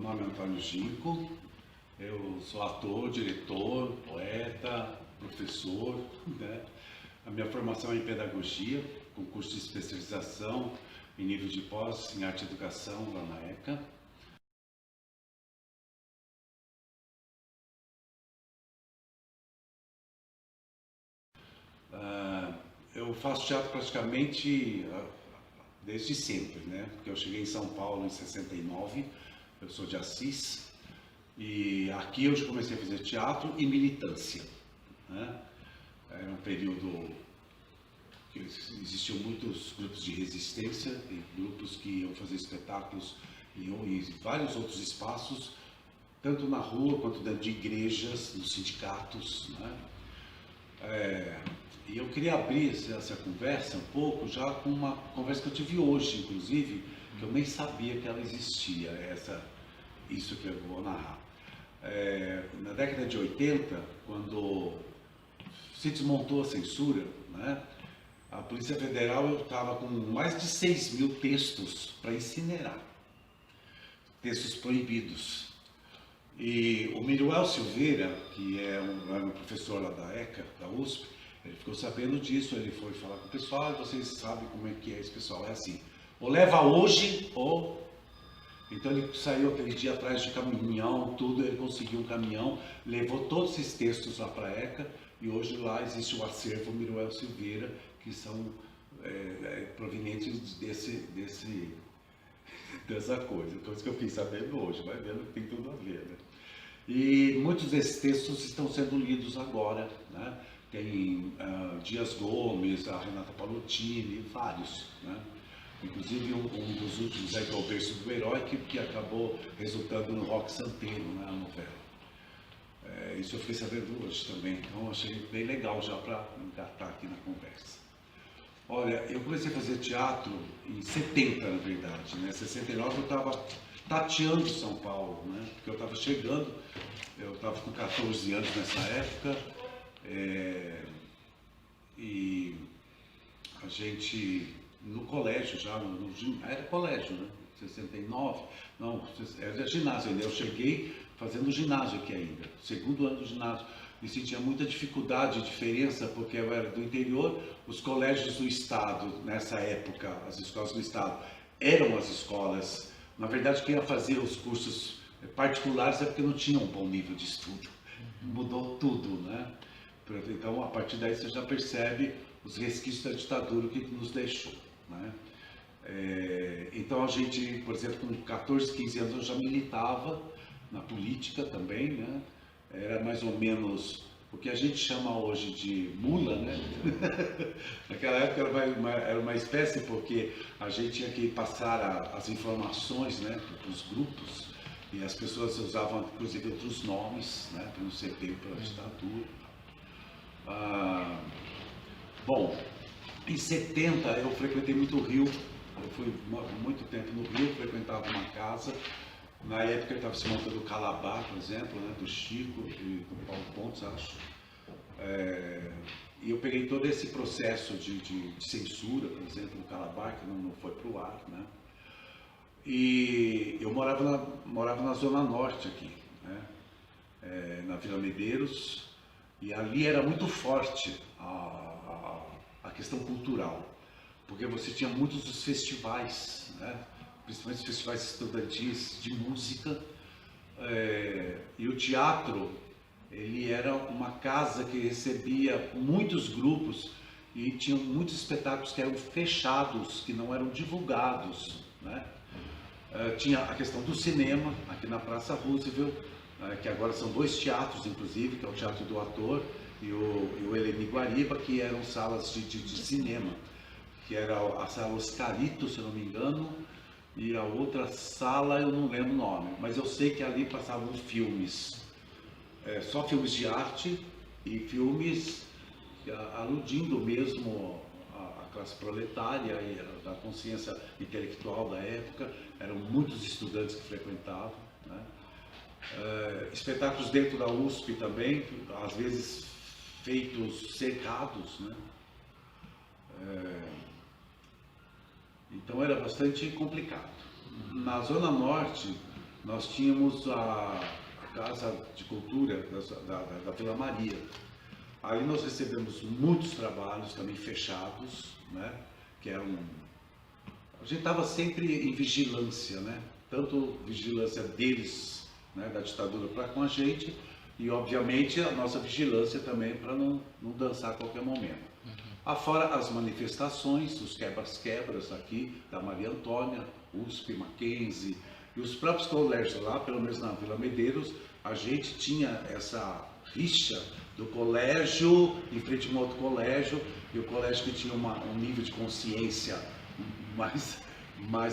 nome é Antônio Gico, eu sou ator, diretor, poeta, professor, né? A minha formação é em pedagogia, com curso de especialização em nível de pós em arte e educação lá na ECA. Eu faço teatro praticamente desde sempre, né? Porque eu cheguei em São Paulo em 69, eu sou de Assis, e aqui eu já comecei a fazer teatro e militância, né? Era um período que existiam muitos grupos de resistência, e grupos que iam fazer espetáculos em vários outros espaços, tanto na rua quanto dentro de igrejas, nos sindicatos, né? E eu queria abrir essa conversa um pouco já com uma conversa que eu tive hoje, inclusive, que eu nem sabia que ela existia, isso que eu vou narrar. Na década de 80, quando se desmontou a censura, né, a Polícia Federal estava com mais de 6.000 textos para incinerar, textos proibidos. E o Miruel Silveira, que era um professor lá da ECA, da USP, ele ficou sabendo disso, ele foi falar com o pessoal, e vocês sabem como é que é esse pessoal, é assim, ou leva hoje, ou... Então ele saiu aquele dia atrás de caminhão, tudo, ele conseguiu um caminhão, levou todos esses textos lá para a ECA, e hoje lá existe o acervo Miruel Silveira, que são provenientes dessa coisa que eu fiquei sabendo hoje, vai vendo que tem tudo a ver, né? E muitos desses textos estão sendo lidos agora, né? Tem Dias Gomes, a Renata Pallottini, vários, né? Inclusive um dos últimos que é o Berço do Herói, que acabou resultando no Rock Santeiro, né, a novela. Isso eu fiquei sabendo hoje também, então achei bem legal já para engatar aqui na conversa. Olha, eu comecei a fazer teatro em 70, na verdade, né? Em 69 eu estava tateando São Paulo, né? Porque eu estava chegando, eu estava com 14 anos nessa época, e a gente, no colégio já, era colégio, né? 69, não, era ginásio ainda, eu cheguei fazendo ginásio aqui ainda, segundo ano do ginásio. E sentia muita dificuldade, diferença, porque eu era do interior, os colégios do estado, nessa época, as escolas do estado, eram as escolas, na verdade quem ia fazer os cursos particulares é porque não tinha um bom nível de estudo, mudou tudo, né? Então a partir daí você já percebe os resquícios da ditadura que nos deixou, né? Então a gente, por exemplo, com 14, 15 anos eu já militava na política também, né? Era mais ou menos o que a gente chama hoje de mula, né? Naquela época era uma espécie, porque a gente tinha que passar as informações, né, para os grupos, e as pessoas usavam inclusive outros nomes, né, para não ser pego pela ditadura. Bom, em 70 eu frequentei muito o Rio, eu fui muito tempo no Rio, frequentava uma casa. Na época ele estava se montando o Calabar, por exemplo, né, do Chico e do Paulo Pontes, acho. E eu peguei todo esse processo de censura, por exemplo, do Calabar, que não foi para o ar, né? E eu morava na Zona Norte aqui, né? Na Vila Medeiros, e ali era muito forte a questão cultural, porque você tinha muitos dos festivais, né? Principalmente os festivais estudantis de música, e o teatro, ele era uma casa que recebia muitos grupos e tinham muitos espetáculos que eram fechados, que não eram divulgados, né? Tinha a questão do cinema, aqui na Praça Roosevelt, que agora são 2 teatros, inclusive, que é o Teatro do Ator e o Eleni Guariba, que eram salas de cinema, que era a sala Oscarito, se eu não me engano, e a outra sala eu não lembro o nome, mas eu sei que ali passavam filmes, só filmes de arte e filmes aludindo mesmo à classe proletária e da consciência intelectual da época. Eram muitos estudantes que frequentavam, né? Espetáculos dentro da USP também, às vezes feitos cercados, né? Então era bastante complicado. Na Zona Norte, nós tínhamos a Casa de Cultura da Vila Maria. Ali nós recebemos muitos trabalhos também fechados, né? Que eram... A gente estava sempre em vigilância, né? Tanto vigilância deles, né, da ditadura para com a gente, e obviamente a nossa vigilância também para não dançar a qualquer momento. Afora as manifestações, os quebras-quebras aqui da Maria Antônia, USP, Mackenzie, e os próprios colégios lá, pelo menos na Vila Medeiros, a gente tinha essa rixa do colégio em frente a um outro colégio, e o colégio que tinha um nível de consciência mais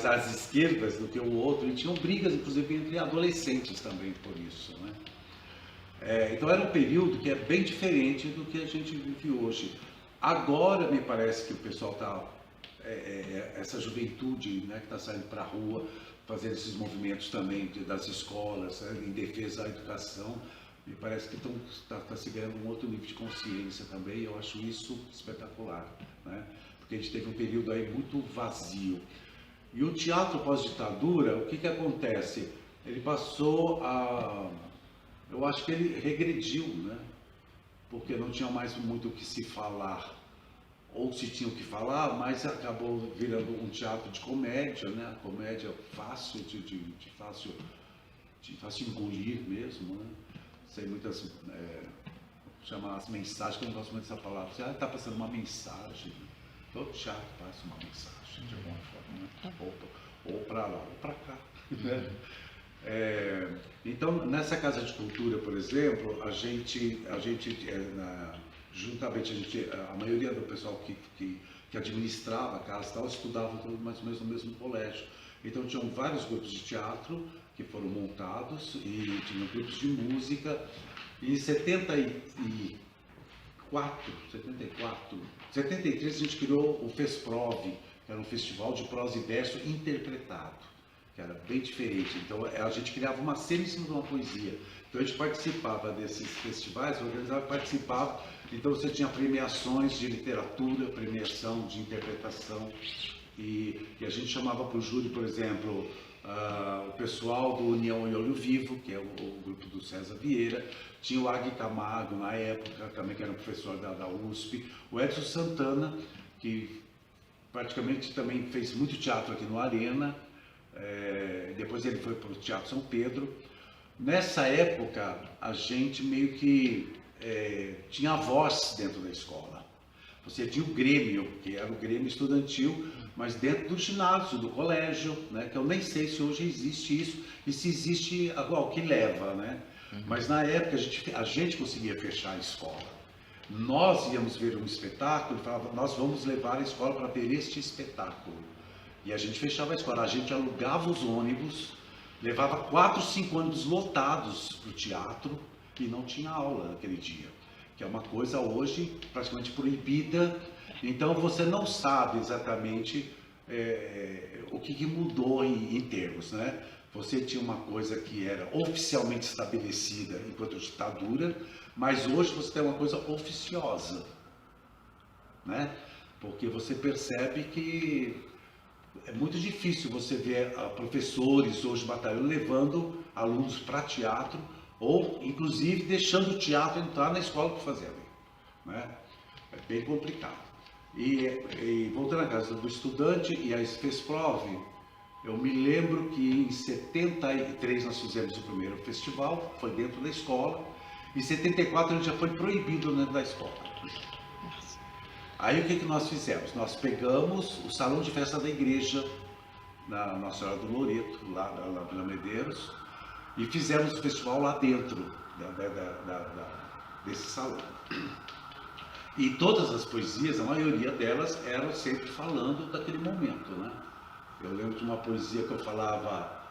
às esquerdas do que o outro, e tinham brigas, inclusive, entre adolescentes também por isso, né? Então era um período que é bem diferente do que a gente vive hoje. Agora me parece que o pessoal está, essa juventude, né, que está saindo para a rua, fazendo esses movimentos também das escolas, né, em defesa da educação, me parece que está se ganhando um outro nível de consciência também, e eu acho isso espetacular, né? Porque a gente teve um período aí muito vazio. E o teatro pós-ditadura, o que acontece? Ele passou a... Eu acho que ele regrediu, né? Porque não tinha mais muito o que se falar, ou se tinha o que falar, mas acabou virando um teatro de comédia, né? A comédia fácil, de fácil engolir mesmo, né? Sem muitas... chamar as mensagens, que eu não gosto muito dessa palavra. Você está passando uma mensagem. Todo teatro passa uma mensagem, de alguma forma, né? Ou para lá, ou para cá, né? Então, nessa Casa de Cultura, por exemplo, juntamente a maioria do pessoal que administrava a casa tal, estudava tudo mais ou menos no mesmo colégio. Então, tinham vários grupos de teatro que foram montados e tinham grupos de música. E em 73 a gente criou o FESPROV, que era um festival de prosa e verso interpretado, que era bem diferente. Então a gente criava uma cena em cima de uma poesia. Então a gente participava desses festivais, organizava, participava. Então você tinha premiações de literatura, premiação de interpretação. E a gente chamava para o júri, por exemplo, o pessoal do União e Olho Vivo, que é o grupo do César Vieira. Tinha o Agui Camargo, na época, também que era um professor da USP. O Edson Santana, que praticamente também fez muito teatro aqui no Arena. Depois ele foi para o Teatro São Pedro. Nessa época, a gente meio que tinha voz dentro da escola. Você tinha o Grêmio, que era o Grêmio Estudantil, mas dentro do ginásio, do colégio, né? Que eu nem sei se hoje existe isso, e se existe, o que leva, né? Mas na época a gente conseguia fechar a escola. Nós íamos ver um espetáculo e falava, nós vamos levar a escola para ver este espetáculo. E a gente fechava a escola, a gente alugava os ônibus, levava 4, 5 ônibus lotados para o teatro e não tinha aula naquele dia. Que é uma coisa hoje praticamente proibida. Então você não sabe exatamente o que mudou em termos, né? Você tinha uma coisa que era oficialmente estabelecida enquanto ditadura, mas hoje você tem uma coisa oficiosa, né? Porque você percebe que é muito difícil você ver professores hoje batalhando, levando alunos para teatro, ou inclusive deixando o teatro entrar na escola para fazer ali, né? É bem complicado. E voltando à Casa do Estudante e a FESPROV, eu me lembro que em 73 nós fizemos o primeiro festival, foi dentro da escola. Em 74 ele já foi proibido dentro da escola. Aí o que nós fizemos? Nós pegamos o salão de festa da igreja, na Nossa Senhora do Loreto, lá na Vila Medeiros, e fizemos o festival lá dentro desse salão. E todas as poesias, a maioria delas, eram sempre falando daquele momento, né? Eu lembro de uma poesia que eu falava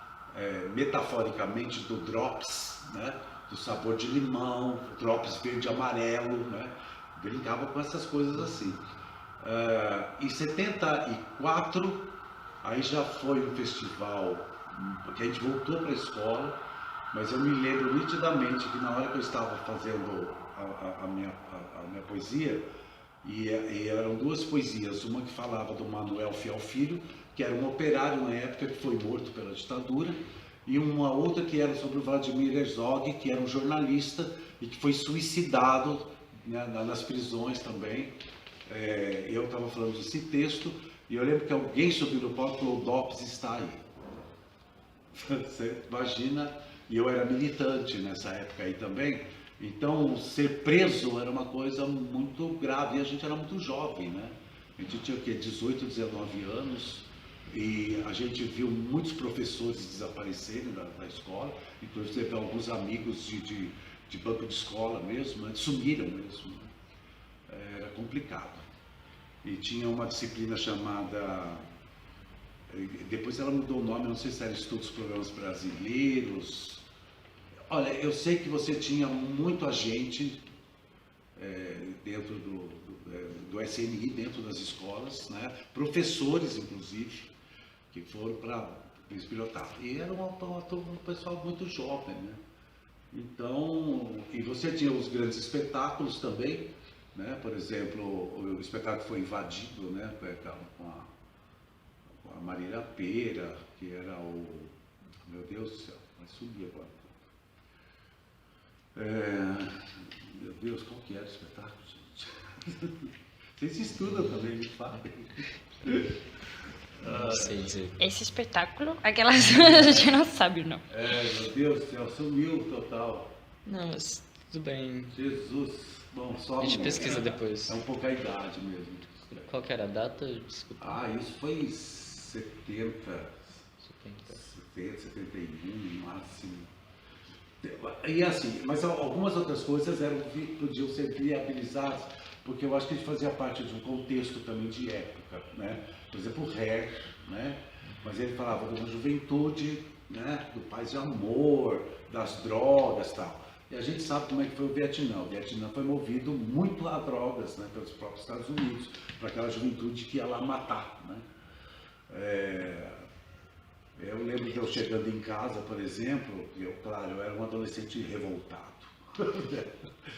metaforicamente do drops, né? Do sabor de limão, drops verde e amarelo, né? Brincava com essas coisas assim. Em 74, aí já foi um festival, porque a gente voltou para a escola, mas eu me lembro nitidamente que na hora que eu estava fazendo a minha poesia, e eram duas poesias, uma que falava do Manuel Fiel Filho, que era um operário na época que foi morto pela ditadura, e uma outra que era sobre o Vladimir Herzog, que era um jornalista e que foi suicidado, né, nas prisões também. Eu estava falando desse texto e eu lembro que alguém subiu no palco e falou: o DOPS está aí. Você imagina, e eu era militante nessa época aí também, então ser preso era uma coisa muito grave, e a gente era muito jovem, né? A gente tinha o quê? 18, 19 anos, e a gente viu muitos professores desaparecerem da escola, inclusive teve alguns amigos de banco de escola mesmo, né? Sumiram mesmo, né? Era complicado. E tinha uma disciplina chamada, depois ela mudou o nome, não sei se era Estudos Programas Brasileiros. Olha, eu sei que você tinha muito agente dentro do SNI, dentro das escolas, né? Professores, inclusive, que foram para eles pilotar. E era um pessoal muito jovem, né? Então, e você tinha os grandes espetáculos também, né? Por exemplo, o espetáculo foi invadido, né? Com a Marília Pêra, que era o... Meu Deus do céu, vai subir agora. Meu Deus, qual que era o espetáculo, gente? Vocês estudam também, me falem. Não sei dizer. Esse espetáculo, aquelas a gente não sabe, não. Meu Deus do céu, sumiu total. Não, mas tudo bem. Jesus, bom, só... A gente pesquisa depois. É um pouco a idade mesmo. Qual que era a data? Desculpa. Isso foi 70, 71 no máximo. E assim, mas algumas outras coisas podiam ser viabilizadas, porque eu acho que ele fazia parte de um contexto também de época, né? Por exemplo, o Herr, né? Mas ele falava de uma juventude, né? Do paz e amor, das drogas e tal. E a gente sabe como é que foi o Vietnã. O Vietnã foi movido muito a drogas, né? Pelos próprios Estados Unidos, para aquela juventude que ia lá matar, né? Eu lembro de eu chegando em casa, por exemplo, eu era um adolescente revoltado.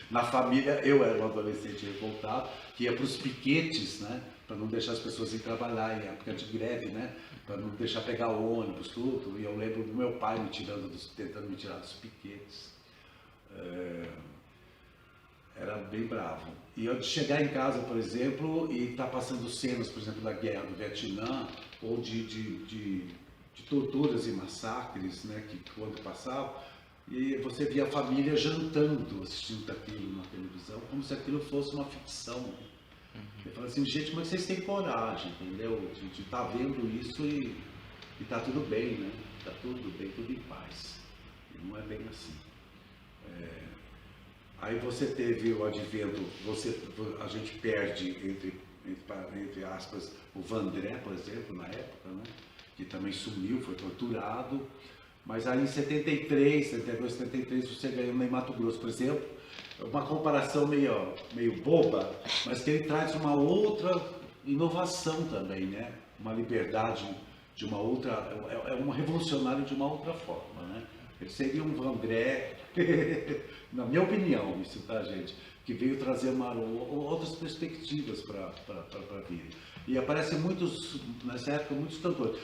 Na família, eu era um adolescente revoltado, que ia para os piquetes, né? Para não deixar as pessoas ir trabalhar em época de greve, né? Para não deixar pegar ônibus, tudo. E eu lembro do meu pai tentando me tirar dos piquetes. Era bem bravo. E eu de chegar em casa, por exemplo, e estar passando cenas, por exemplo, da guerra do Vietnã, ou de torturas e massacres, né, que quando passavam, e você via a família jantando, assistindo aquilo na televisão, como se aquilo fosse uma ficção. Eu falo assim, gente, mas vocês têm coragem, entendeu? De estar vendo isso e tá tudo bem, né? Tá tudo bem, tudo em paz. E não é bem assim. Aí você teve o advento, a gente perde, entre aspas, o Vandré, por exemplo, na época, né? Que também sumiu, foi torturado. Mas aí em 73, 72, 73, você ganhou em Mato Grosso, por exemplo, uma comparação meio boba, mas que ele traz uma outra inovação também, né? Uma liberdade de uma outra, é um revolucionário de uma outra forma, né? Ele seria um Vandré, na minha opinião, isso, tá, gente? Que veio trazer outras perspectivas para a vida. E aparecem nessa época, muitos cantores.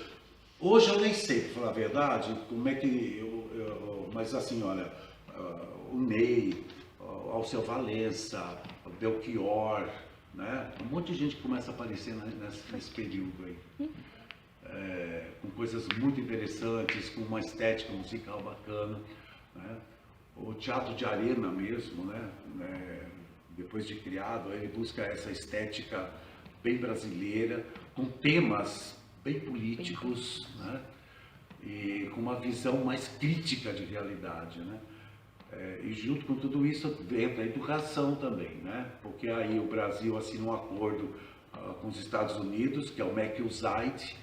Hoje eu nem sei, para falar a verdade, como é que mas assim, olha, o Ney, o Alceu Valença, o Belchior, né? Um monte de gente que começa a aparecer nesse período aí. Com coisas muito interessantes, com uma estética musical bacana, né? O teatro de arena mesmo, né? Depois de criado, ele busca essa estética bem brasileira, com temas bem políticos, né? E com uma visão mais crítica de realidade, né? E junto com tudo isso entra a educação também, né? Porque aí o Brasil assina um acordo com os Estados Unidos, que é o MEC-Usaid,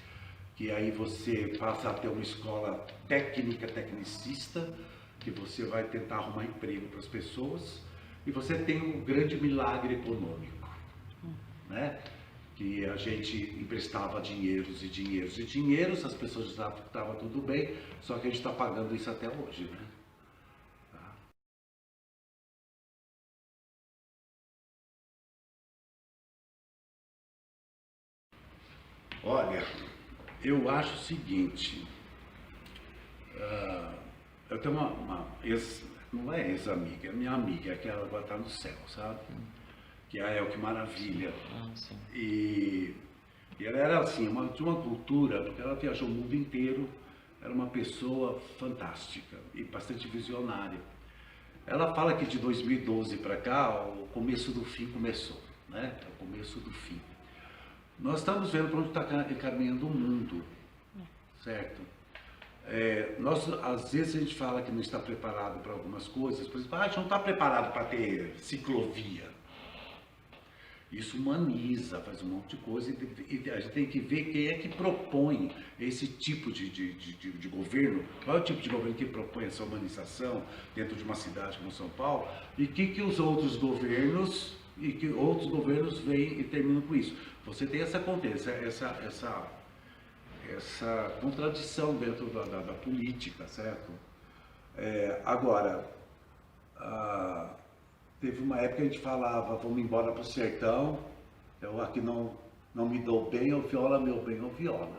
que aí você passa a ter uma escola tecnicista, que você vai tentar arrumar emprego para as pessoas, e você tem um grande milagre econômico, né? Que a gente emprestava dinheiros e dinheiros e dinheiros, as pessoas já estavam tudo bem, só que a gente está pagando isso até hoje, né? Tá? Olha, eu acho o seguinte, Eu tenho não é ex-amiga, é minha amiga, que ela agora está no céu, sabe? Que é a Elke Maravilha. Ah, sim. E ela era assim, de uma cultura, porque ela viajou o mundo inteiro, era uma pessoa fantástica e bastante visionária. Ela fala que de 2012 para cá, o começo do fim começou, né? É o começo do fim. Nós estamos vendo para onde está caminhando o mundo, certo? Às vezes a gente fala que não está preparado para algumas coisas, por exemplo, a gente não está preparado para ter ciclovia. Isso humaniza, faz um monte de coisa e a gente tem que ver quem é que propõe esse tipo de governo, qual é o tipo de governo que propõe essa humanização dentro de uma cidade como São Paulo e que os outros governos vêm e terminam com isso. Você tem essa contradição dentro da política, certo? Agora, teve uma época que a gente falava, vamos embora para o sertão, eu aqui não me dou bem, eu viola meu bem, eu viola.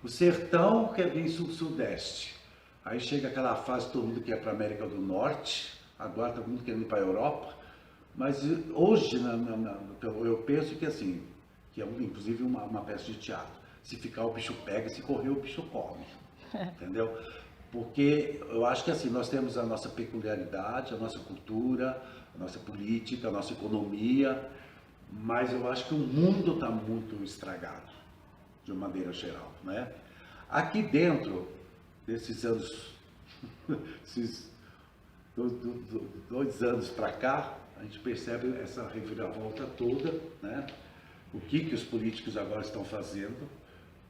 O sertão quer vir sul-sudeste, aí chega aquela fase, todo mundo quer para a América do Norte, agora todo mundo quer ir para a Europa, mas hoje eu penso que assim, que é inclusive uma peça de teatro, se ficar o bicho pega, se correr o bicho come, entendeu? Porque eu acho que assim, nós temos a nossa peculiaridade, a nossa cultura, a nossa política, a nossa economia, mas eu acho que o mundo está muito estragado, de uma maneira geral, né? Aqui dentro desses anos, esses 2 anos para cá, a gente percebe essa reviravolta toda, né? O que os políticos agora estão fazendo,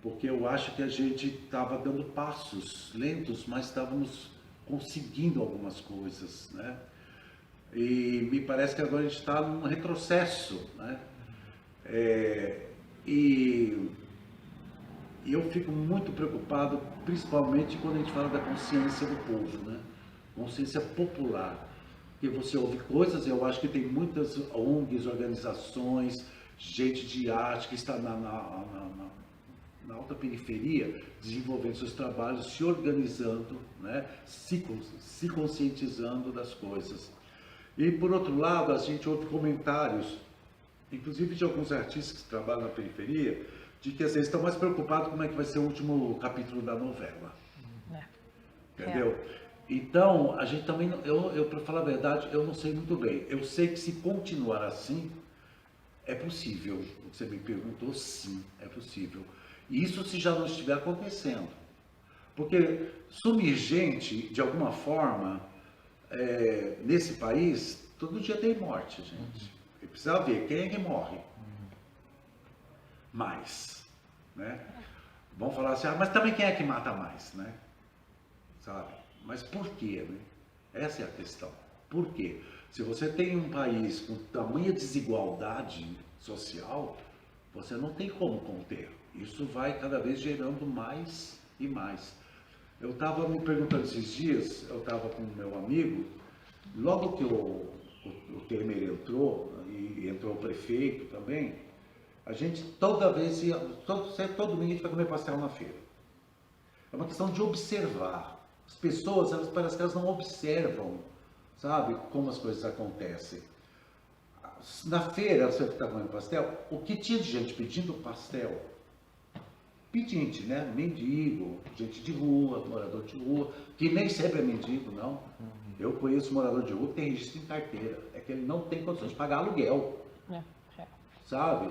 porque eu acho que a gente estava dando passos lentos, mas estávamos conseguindo algumas coisas, né? E me parece que agora a gente está num retrocesso, né? E eu fico muito preocupado, principalmente quando a gente fala da consciência do povo, né? Consciência popular. Porque você ouve coisas, eu acho que tem muitas ONGs, organizações, gente de arte que está na alta periferia, desenvolvendo seus trabalhos, se organizando, né? se conscientizando das coisas. E, por outro lado, a gente ouve comentários, inclusive de alguns artistas que trabalham na periferia, de que às vezes estão mais preocupados como é que vai ser o último capítulo da novela. Entendeu? Então, a gente também, para falar a verdade, eu não sei muito bem. Eu sei que se continuar assim, é possível. O que você me perguntou, sim, é possível. E isso se já não estiver acontecendo. Porque sumir gente, de alguma forma, nesse país, todo dia tem morte, gente. E precisa ver quem é que morre. Mais, né? Vão falar assim, mas também quem é que mata mais, né? Sabe? Mas por quê, né? Essa é a questão. Por quê? Se você tem um país com tamanha desigualdade social, você não tem como conter. Isso vai cada vez gerando mais e mais. Eu estava me perguntando esses dias, eu estava com o meu amigo, logo que o Temer entrou, e entrou o prefeito também, a gente toda vez, todo domingo a gente vai comer pastel na feira. É uma questão de observar. As pessoas, parece que elas não observam, sabe, como as coisas acontecem. Na feira, você está comendo pastel, o que tinha de gente pedindo pastel? Pedinte, né? Mendigo, gente de rua, morador de rua, que nem sempre é mendigo, não. Eu conheço morador de rua que tem registro em carteira, é que ele não tem condições de pagar aluguel, sabe?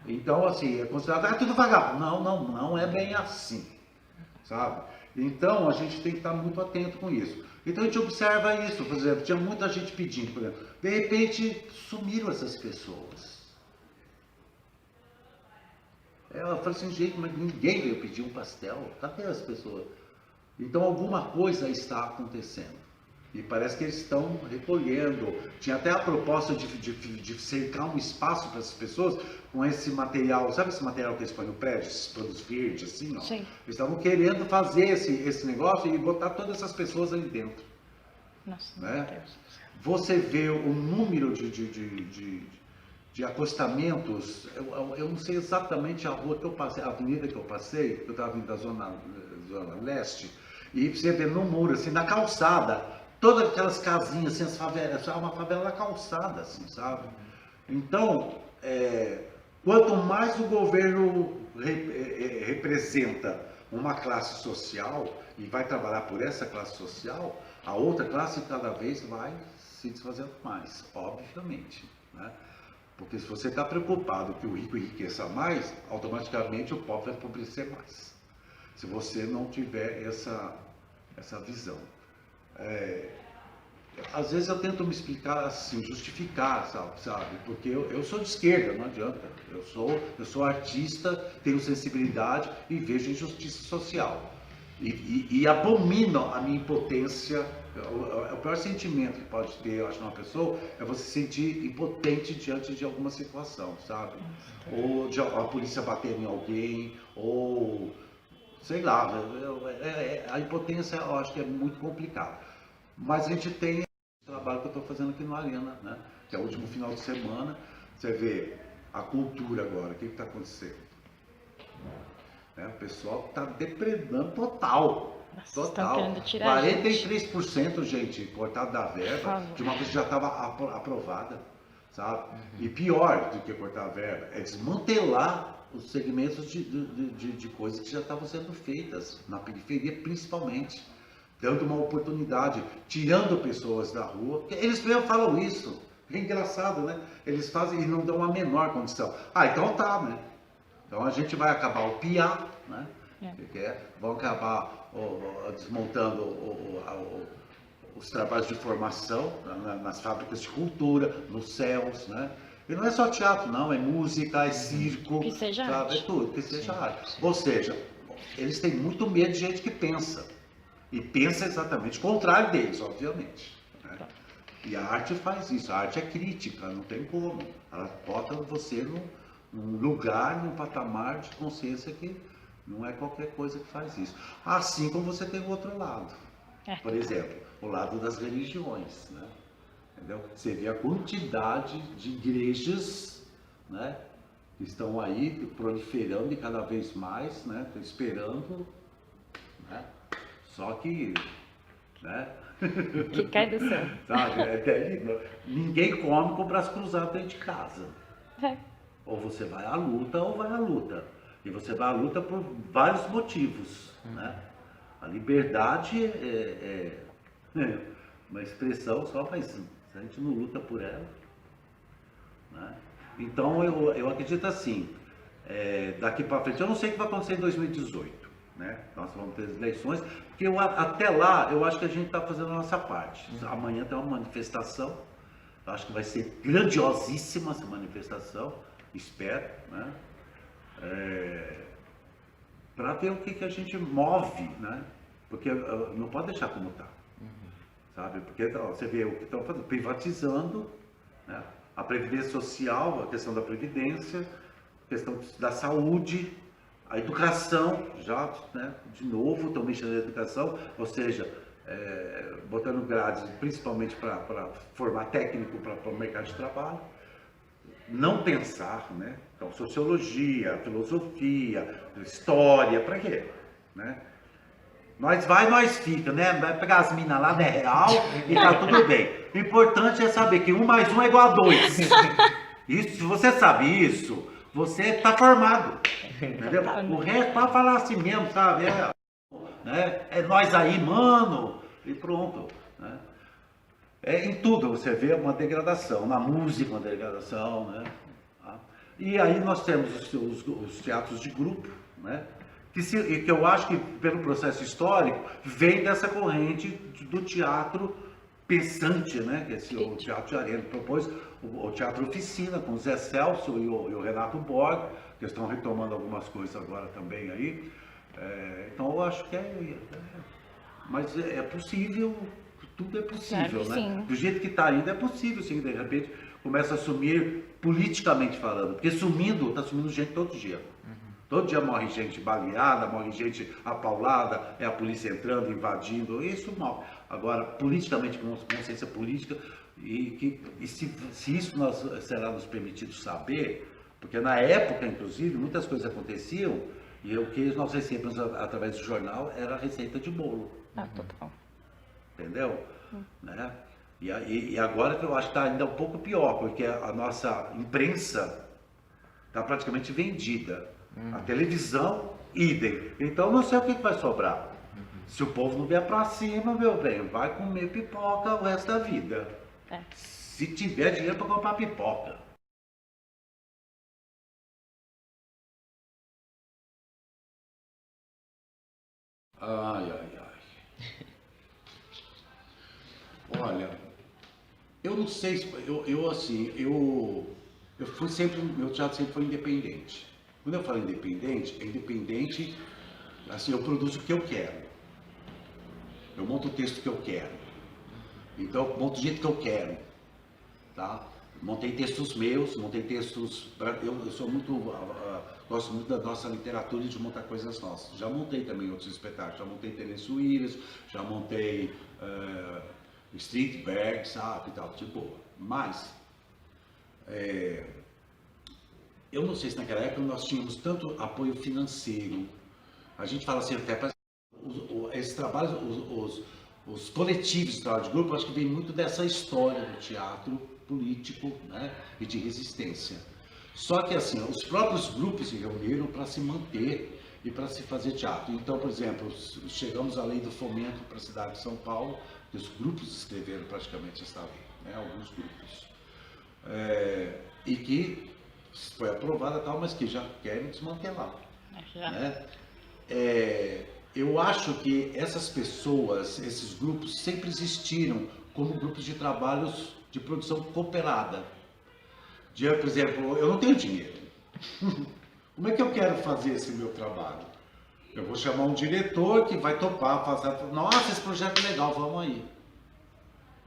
Então, assim, é considerado, tudo vagabundo. Não é bem assim, sabe? Então, a gente tem que estar muito atento com isso. Então, a gente observa isso, por exemplo, tinha muita gente pedindo, por exemplo, de repente, sumiram essas pessoas. Ela falou assim, gente, mas ninguém veio pedir um pastel, cadê as pessoas? Então, alguma coisa está acontecendo. E parece que eles estão recolhendo. Tinha até a proposta de cercar um espaço para essas pessoas com esse material, sabe esse material que eles põem no prédio, esses panos verdes, assim, ó? Sim. Eles estavam querendo fazer esse negócio e botar todas essas pessoas ali dentro. Nossa, né? Meu Deus. Você vê o número de acostamentos, eu não sei exatamente a rua que eu passei, a avenida que eu passei, eu estava vindo da zona leste, E você vê no muro, assim, na calçada, todas aquelas casinhas, assim, as favelas, uma favela na calçada, assim, sabe? Então, quanto mais o governo representa uma classe social e vai trabalhar por essa classe social, a outra classe cada vez vai se desfazendo mais, obviamente, né? Porque se você está preocupado que o rico enriqueça mais, automaticamente o pobre vai empobrecer mais. Se você não tiver essa visão. Às vezes eu tento me explicar assim, justificar, sabe? Porque eu sou de esquerda, não adianta. Eu sou artista, tenho sensibilidade e vejo injustiça social. E abomino a minha impotência. O pior sentimento que pode ter, eu acho, numa pessoa é você se sentir impotente diante de alguma situação, sabe? Ou de a polícia bater em alguém, ou sei lá. A impotência eu acho que é muito complicado. Mas a gente tem o trabalho que eu estou fazendo aqui no Arena, né? Que é o último final de semana. Você vê a cultura agora, o que está acontecendo? O pessoal está depredando total. Nossa, estão Total. querendo tirar a 43%, gente, cortado da verba de uma coisa que já estava aprovada, sabe? E pior do que cortar a verba é desmantelar os segmentos de coisas que já estavam sendo feitas, na periferia principalmente, dando uma oportunidade, tirando pessoas da rua. Eles mesmo falam isso. É engraçado, né? Eles fazem e não dão a menor condição. Então tá, né? Então a gente vai acabar o PIA, né? Vão acabar desmontando os trabalhos de formação nas fábricas de cultura, nos céus, né? E não é só teatro, não, é música, é circo, que seja sabe? arte. É tudo, que seja arte. Ou seja, eles têm muito medo de gente que pensa. E pensa exatamente o contrário deles, obviamente. Né? E a arte faz isso, a arte é crítica, não tem como. Ela bota você num lugar, num patamar de consciência que não é qualquer coisa que faz isso. Assim como você tem o outro lado. Por exemplo, o lado das religiões. Né? Entendeu? Você vê a quantidade de igrejas, né, que estão aí proliferando e cada vez mais, né, esperando, né? Só que, né? Que cai do céu. Sabe? É terrível. Ninguém come com o braço cruzado dentro de casa. Ou você vai à luta ou vai à luta. E você vai à luta por vários motivos, né? A liberdade é uma expressão só, mas se a gente não luta por ela, né? Então eu acredito assim, daqui para frente, eu não sei o que vai acontecer em 2018, né? Nós vamos ter as eleições, porque até lá eu acho que a gente está fazendo a nossa parte. Amanhã tem uma manifestação, eu acho que vai ser grandiosíssima essa manifestação, espero, né? Para ver o que a gente move, né? Porque não pode deixar como está, sabe? Porque você vê o que estão fazendo, privatizando, né? A previdência social, a questão da previdência, a questão da saúde, a educação, já, né? De novo, estão mexendo na educação, ou seja, botando grades principalmente para formar técnico para o mercado de trabalho. Não pensar, né? Então, sociologia, filosofia, história, para quê? Né? Nós vai, nós fica, né? Vai pegar as minas lá, né? Real, e tá tudo bem. O importante é saber que 1 mais 1 é igual a 2. Isso, se você sabe isso, você tá formado. Entendeu? O resto pode falar assim mesmo, sabe? É nós aí, mano, e pronto. Né? Em tudo você vê uma degradação, na música uma degradação, né? E aí nós temos os teatros de grupo, né? Que eu acho que pelo processo histórico vem dessa corrente do teatro pensante, né? Que o Teatro de Arena propôs o teatro oficina com o Zé Celso e o Renato Borg, que estão retomando algumas coisas agora também aí. Então eu acho que mas é possível. Tudo é possível, claro, né? sim. Do jeito que está indo, é possível, sim, de repente começa a sumir politicamente falando, porque está sumindo gente todo dia. Todo dia morre gente baleada, morre gente apaulada, é a polícia entrando, invadindo, isso mal. Agora, politicamente, com consciência política, e se isso será nos permitido saber, porque na época, inclusive, muitas coisas aconteciam, e o que nós recebemos através do jornal era a receita de bolo. Ah, total. Entendeu? Né? E agora eu acho que está ainda um pouco pior, porque a nossa imprensa está praticamente vendida. A televisão, idem. Então não sei o que vai sobrar. Se o povo não vier para cima, meu bem, vai comer pipoca o resto da vida. É. Se tiver dinheiro para comprar pipoca. Ai, ai, ai. Olha, eu não sei se. Eu fui sempre. Meu teatro sempre foi independente. Quando eu falo independente, é independente. Assim, eu produzo o que eu quero. Eu monto o texto que eu quero. Então, eu monto do jeito que eu quero. Tá? Montei textos meus, montei textos. Eu sou muito. Gosto muito da nossa literatura e de montar coisas nossas. Já montei também outros espetáculos. Já montei Tennessee Williams, já montei Streetberg, sabe? E tal, tipo. Mas. Eu não sei se naquela época nós tínhamos tanto apoio financeiro. A gente fala assim, até esses trabalhos, os coletivos de trabalho de grupo, eu acho que vem muito dessa história do teatro político, né, e de resistência. Só que assim, os próprios grupos se reuniram para se manter e para se fazer teatro. Então, por exemplo, chegamos à lei do fomento para a cidade de São Paulo, que os grupos escreveram praticamente esta lei, né, alguns grupos. E que foi aprovada tal, mas que já querem desmantelar. Já. Né? Eu acho que essas pessoas, esses grupos, sempre existiram como grupos de trabalhos de produção cooperada. Por exemplo, eu não tenho dinheiro. Como é que eu quero fazer esse meu trabalho? Eu vou chamar um diretor que vai topar, fazer. Nossa, esse projeto é legal, vamos aí.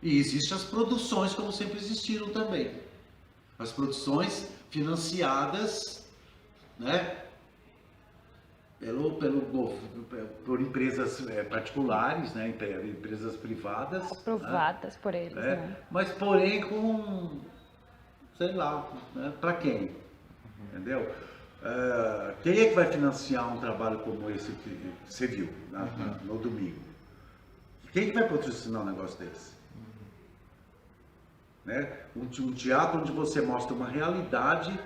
E existem as produções como sempre existiram também. As produções financiadas, né, por empresas particulares, né, empresas privadas. Aprovadas, né, por eles, né? Mas porém com, sei lá, né, para quem? Entendeu? Quem é que vai financiar um trabalho como esse que você viu no domingo? Quem é que vai patrocinar um negócio desse? Né? Um teatro onde você mostra uma realidade,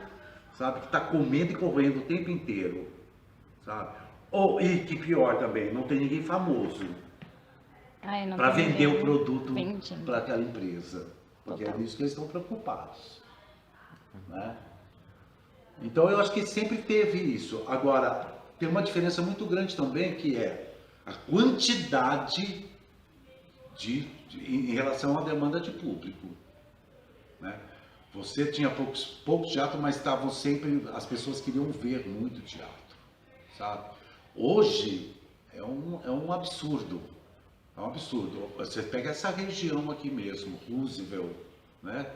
sabe, que está comendo e correndo o tempo inteiro, sabe? E que pior também, não tem ninguém famoso para vender o produto para aquela empresa, porque é nisso que eles estão preocupados, né? Então eu acho que sempre teve isso. Agora tem uma diferença muito grande também, que é a quantidade em relação à demanda de público. Né? Você tinha pouco teatro, mas estavam sempre, as pessoas queriam ver muito teatro, sabe? Hoje é um absurdo, é um absurdo. Você pega essa região aqui mesmo, Roosevelt, né?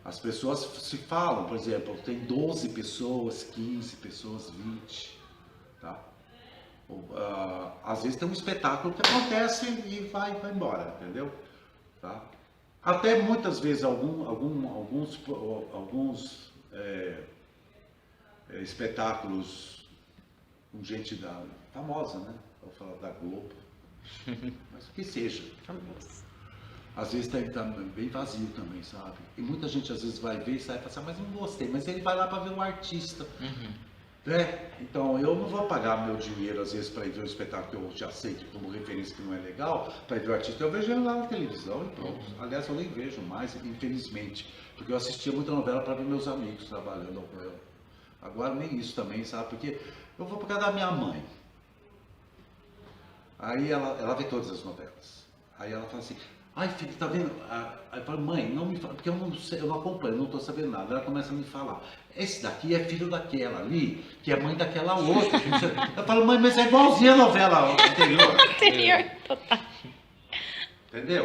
As pessoas se falam, por exemplo, tem 12 pessoas, 15 pessoas, 20, tá? Às vezes tem um espetáculo que acontece e vai embora, entendeu? Tá? Até muitas vezes alguns espetáculos com gente famosa, né? Vou falar da Globo, mas que seja. Às vezes tá bem vazio também, sabe? E muita gente às vezes vai ver e sai e fala assim, mas não gostei, mas ele vai lá para ver o artista. Então eu não vou pagar meu dinheiro às vezes para ir ver um espetáculo que eu já sei que como referência que não é legal, para ir ver o artista, eu vejo ele lá na televisão e pronto. Aliás, eu nem vejo mais, infelizmente, porque eu assistia muita novela para ver meus amigos trabalhando. Agora nem isso também, sabe? Porque eu vou por causa da minha mãe. Aí ela vê todas as novelas. Aí ela fala assim, ai filho, tá vendo? Aí eu falo, mãe, não me fala, porque eu não acompanho, eu não estou sabendo nada. Ela começa a me falar, esse daqui é filho daquela ali, que é mãe daquela outra. Eu falo, mãe, mas é igualzinha a novela anterior. Total. Entendeu?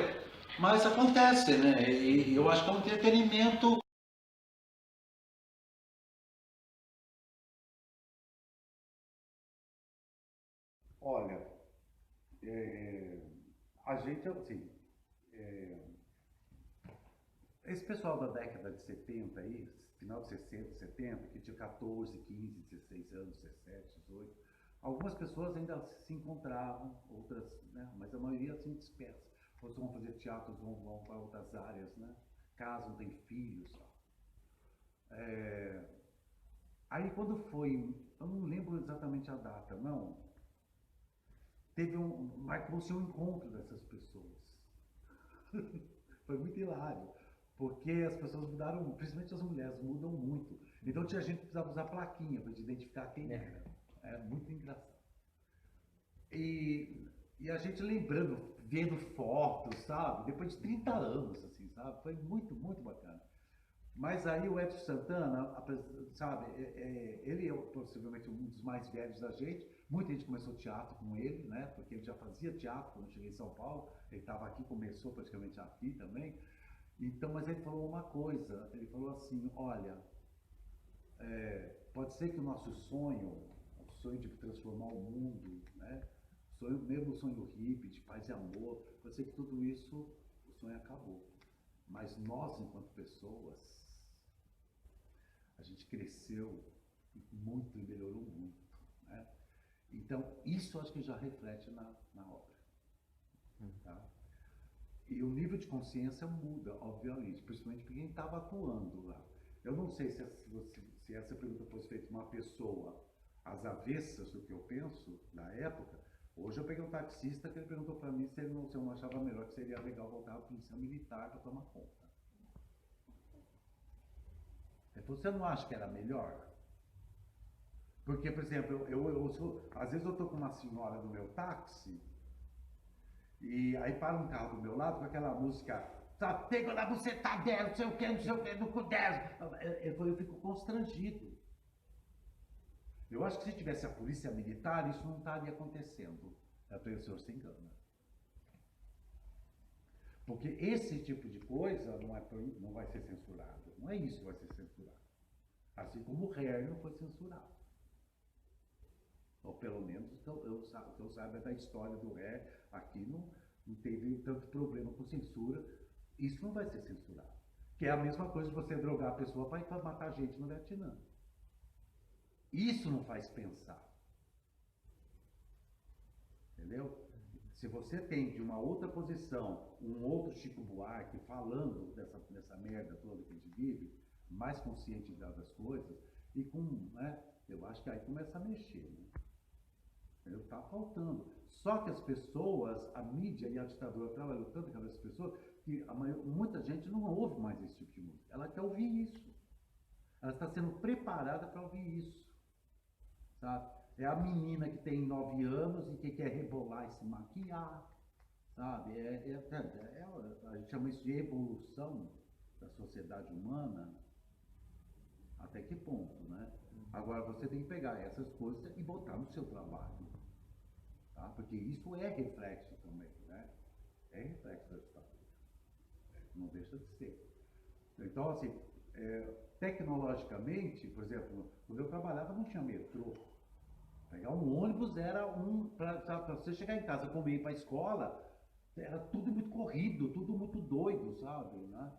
Mas acontece, né? E eu acho que é um entretenimento. Olha, a gente, assim, esse pessoal da década de 70 aí, final de 60, 70, que tinha 14, 15, 16 anos, 17, 18, Algumas pessoas ainda se encontravam, outras, né? Mas a maioria assim dispersa. Outros vão fazer teatro, vão para outras áreas, né? Casam, têm filhos. Aí quando foi, eu não lembro exatamente a data, não. Marcou-se um encontro dessas pessoas. Foi muito hilário, porque as pessoas mudaram, principalmente as mulheres, mudam muito. Então tinha gente que precisava usar plaquinha para identificar quem era. É muito engraçado. E a gente lembrando, vendo fotos, sabe? Depois de 30 anos, assim, sabe? Foi muito, muito bacana. Mas aí o Edson Santana, sabe, ele é possivelmente um dos mais velhos da gente. Muita gente começou teatro com ele, né? Porque ele já fazia teatro quando eu cheguei em São Paulo. Ele estava aqui, começou praticamente aqui também. Então, mas ele falou uma coisa, ele falou assim, olha, pode ser que o nosso sonho, o sonho de transformar o mundo, né? Mesmo o sonho hippie, de paz e amor, pode ser que tudo isso, o sonho acabou. Mas nós, enquanto pessoas, a gente cresceu muito e melhorou muito, né? Então, isso acho que já reflete na obra. Tá? E o nível de consciência muda, obviamente, principalmente para quem estava atuando lá. Eu não sei se essa pergunta fosse feita a uma pessoa às avessas do que eu penso, na época. Hoje eu peguei um taxista que ele perguntou para mim se eu não achava melhor que seria legal voltar à polícia militar para tomar conta. Ele falou, você não acha que era melhor? Porque, por exemplo, às vezes eu estou com uma senhora no meu táxi e aí para um carro do meu lado com aquela música, tá, pega na buceta dela, não sei o que, no cu dela. Eu fico constrangido. Eu acho que se tivesse a polícia militar, isso não estaria acontecendo. O senhor se engana. Porque esse tipo de coisa não vai ser censurado. Não é isso que vai ser censurado. Assim como o Hair não foi censurado. Ou pelo menos que eu saiba da história do Hair, aqui não teve tanto problema com censura. Isso não vai ser censurado. Que é a mesma coisa de você drogar a pessoa para matar gente no Vietnã. Isso não faz pensar. Entendeu? Se você tem de uma outra posição, um outro Chico Buarque falando dessa merda toda que a gente vive, mais consciente das coisas, e né, eu acho que aí começa a mexer. Né? Entendeu? Tá faltando. Só que as pessoas, a mídia e a ditadura trabalhou tanto com essas pessoas, que muita gente não ouve mais esse tipo de música. Ela quer ouvir isso. Ela está sendo preparada para ouvir isso. Sabe? É a menina que tem 9 anos e que quer rebolar e se maquiar, sabe? A gente chama isso de evolução da sociedade humana. Até que ponto, né? Agora você tem que pegar essas coisas e botar no seu trabalho, tá? Porque isso é reflexo também, né? É reflexo da ditadura. Não deixa de ser. Então, assim, tecnologicamente, por exemplo, quando eu trabalhava não tinha metrô. Pegar um ônibus era para você chegar em casa, comer e ir para a escola, era tudo muito corrido, tudo muito doido, sabe? Né?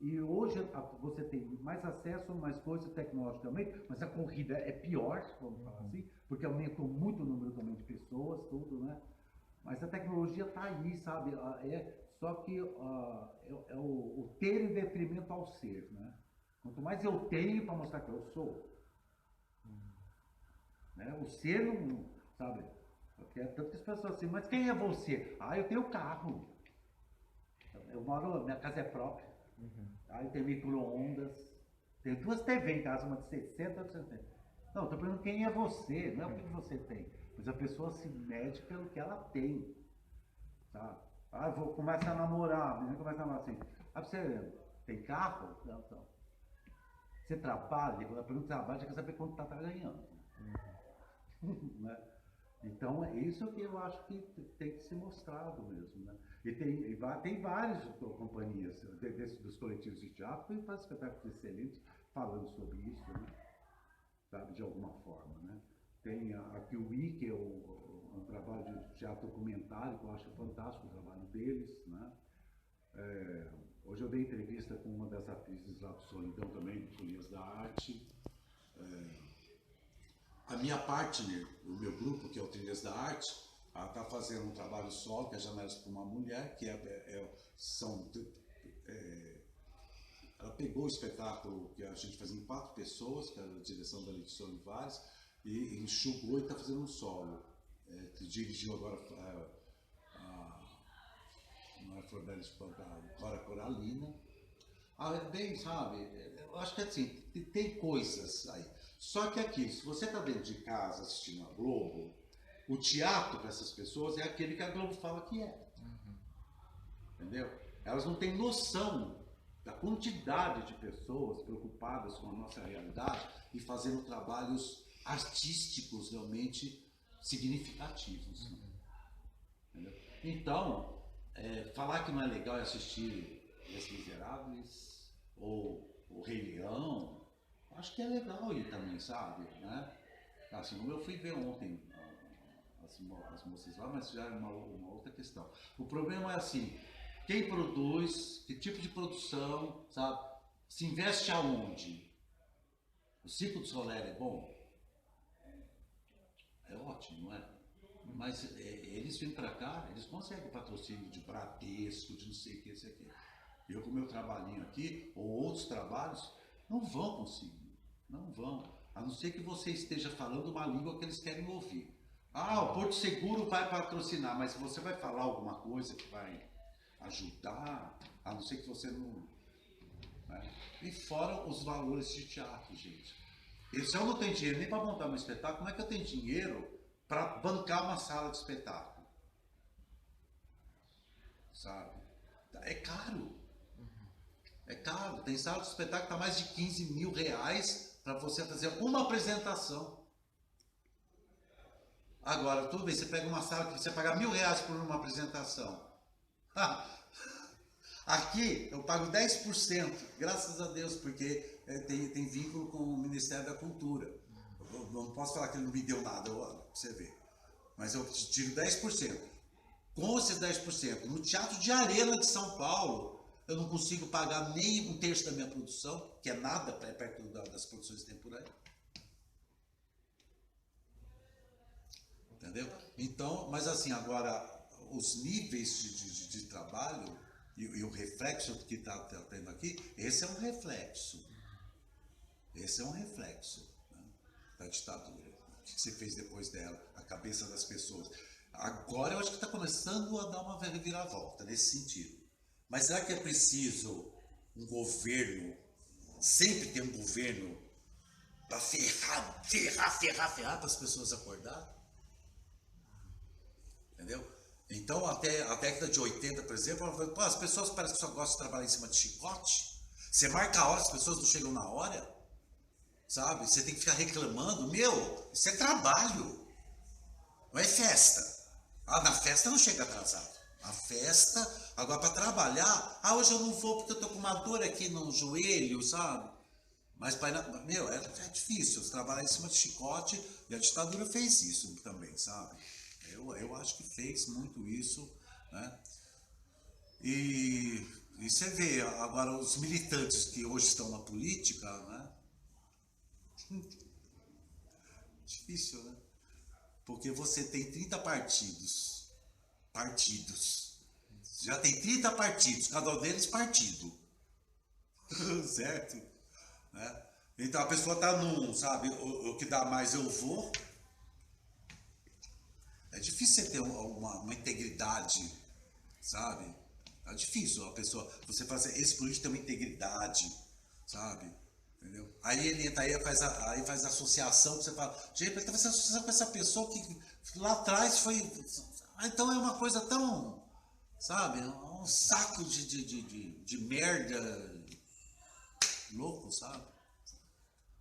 E hoje você tem mais acesso, mais coisas tecnologicamente, mas a corrida é pior, vamos falar assim, porque aumentou muito o número também de pessoas, tudo, né? Mas a tecnologia está aí, sabe? Só que é o ter em detrimento ao ser, né? Quanto mais eu tenho para mostrar que eu sou, né? O ser não, sabe? Porque tanto que as pessoas assim, mas quem é você? Ah, eu tenho carro. Eu moro, minha casa é própria. Aí eu tenho micro-ondas. Tenho 2 TV em casa, uma de 60 e outra de 70. Não, estou perguntando quem é você, não é o que você tem. Mas a pessoa se mede pelo que ela tem. Sabe? Ah, começar a namorar, a menina começa a namorar assim. Ah, você tem carro? Não, então. Você trabalha? Quando a pergunta trabalha, já quer saber quanto está ganhando. Né? Então, é isso que eu acho que tem que ser mostrado mesmo. Né? E tem várias companhias dos coletivos de teatro que fazem espetáculos excelentes falando sobre isso, né? Sabe, de alguma forma. Né? Tem a QI, que é um trabalho de teatro documentário, que eu acho fantástico o trabalho deles. Né? Hoje eu dei entrevista com uma das atrizes lá do Solidão também, do Folias da Arte. A minha partner, o meu grupo, que é o Trilhas da Arte, ela está fazendo um trabalho solo, que é Janelas para uma Mulher, que ela pegou o espetáculo que a gente fazia em 4 pessoas, que era a direção da Letícia Olivares, e enxugou e está fazendo um solo. Que dirigiu agora não é Flordelli Espantalho, Cora Coralina. Bem, sabe, eu acho que assim, tem coisas aí. Só que aqui, se você está dentro de casa assistindo a Globo, o teatro para essas pessoas é aquele que a Globo fala que é. Entendeu? Elas não têm noção da quantidade de pessoas preocupadas com a nossa realidade e fazendo trabalhos artísticos realmente significativos. Entendeu? Então, falar que não é legal é assistir Os Miseráveis ou O Rei Leão, acho que é legal ir também, sabe? Né? Assim, como eu fui ver ontem as moças lá, mas já é uma outra questão. O problema é assim, quem produz, que tipo de produção, sabe? Se investe aonde? O Circo do Soleil é bom? É ótimo, não é? Mas eles vêm para cá, eles conseguem patrocínio de Bradesco, de não sei o que, isso aqui. Eu com o meu trabalhinho aqui, ou outros trabalhos, não vão conseguir. Não vão. A não ser que você esteja falando uma língua que eles querem ouvir. O Porto Seguro vai patrocinar, mas você vai falar alguma coisa que vai ajudar, a não ser que você não... Né? E fora os valores de teatro, gente. E se eu não tenho dinheiro nem para montar um espetáculo, como é que eu tenho dinheiro para bancar uma sala de espetáculo? Sabe? É caro. É caro. Tem sala de espetáculo que está mais de 15 mil reais para você fazer uma apresentação. Agora, tudo bem, você pega uma sala que você paga R$1.000 por uma apresentação. Aqui eu pago 10%, graças a Deus, porque tem vínculo com o Ministério da Cultura. Eu não posso falar que ele não me deu nada, pra você ver. Mas eu tiro 10%. Com esses 10%, no Teatro de Arena de São Paulo, eu não consigo pagar nem 1/3 da minha produção, que é nada perto das produções temporárias. Entendeu? Então, mas assim, agora, os níveis de trabalho e o reflexo que está tendo aqui, esse é um reflexo. Esse é um reflexo, né, da ditadura. O que você fez depois dela? A cabeça das pessoas. Agora eu acho que está começando a dar uma reviravolta nesse sentido. Mas será que é preciso um governo, sempre ter um governo para ferrar para as pessoas acordar? Entendeu? Então, até a década de 80, por exemplo, as pessoas parecem que só gostam de trabalhar em cima de chicote. Você marca a hora, as pessoas não chegam na hora. Sabe? Você tem que ficar reclamando. Meu, isso é trabalho. Não é festa. Na festa não chega atrasado. A festa, agora para trabalhar, hoje eu não vou porque eu tô com uma dor aqui no joelho, sabe? Mas, meu, é difícil. Você trabalhar em cima de chicote, e a ditadura fez isso também, sabe? Eu acho que fez muito isso, né? E você vê, agora, os militantes que hoje estão na política, né? Difícil, né? Porque você tem 30 partidos. Já tem 30 partidos, cada um deles partido. Certo? Né? Então a pessoa está num, sabe? O que dá mais eu vou. É difícil você ter uma integridade, sabe? É difícil a pessoa, você fazer, esse político tem uma integridade, sabe? Entendeu? Aí ele entra aí faz associação, que você fala, gente, ele está fazendo associação com essa pessoa que lá atrás foi... então é uma coisa tão, sabe? Um saco de merda louco, sabe?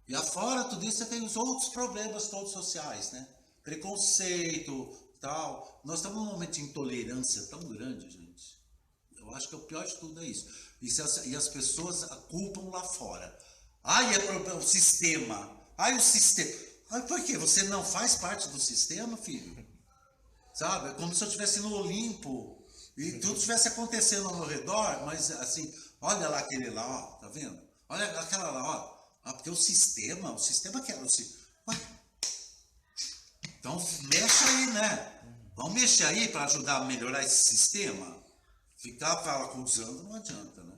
E afora tudo isso, você tem os outros problemas todos sociais, né? Preconceito, tal. Nós estamos num momento de intolerância tão grande, gente. Eu acho que o pior de tudo é isso. E as pessoas culpam lá fora. É o sistema. O sistema. Por quê? Você não faz parte do sistema, filho? Sabe? É como se eu estivesse no Olimpo e tudo estivesse acontecendo ao meu redor, mas assim, olha lá aquele lá, ó, tá vendo? Olha aquela lá, ó. Porque o sistema que era o sistema. Então mexe aí, né? Vamos mexer aí para ajudar a melhorar esse sistema. Ficar fala acusando não adianta, né?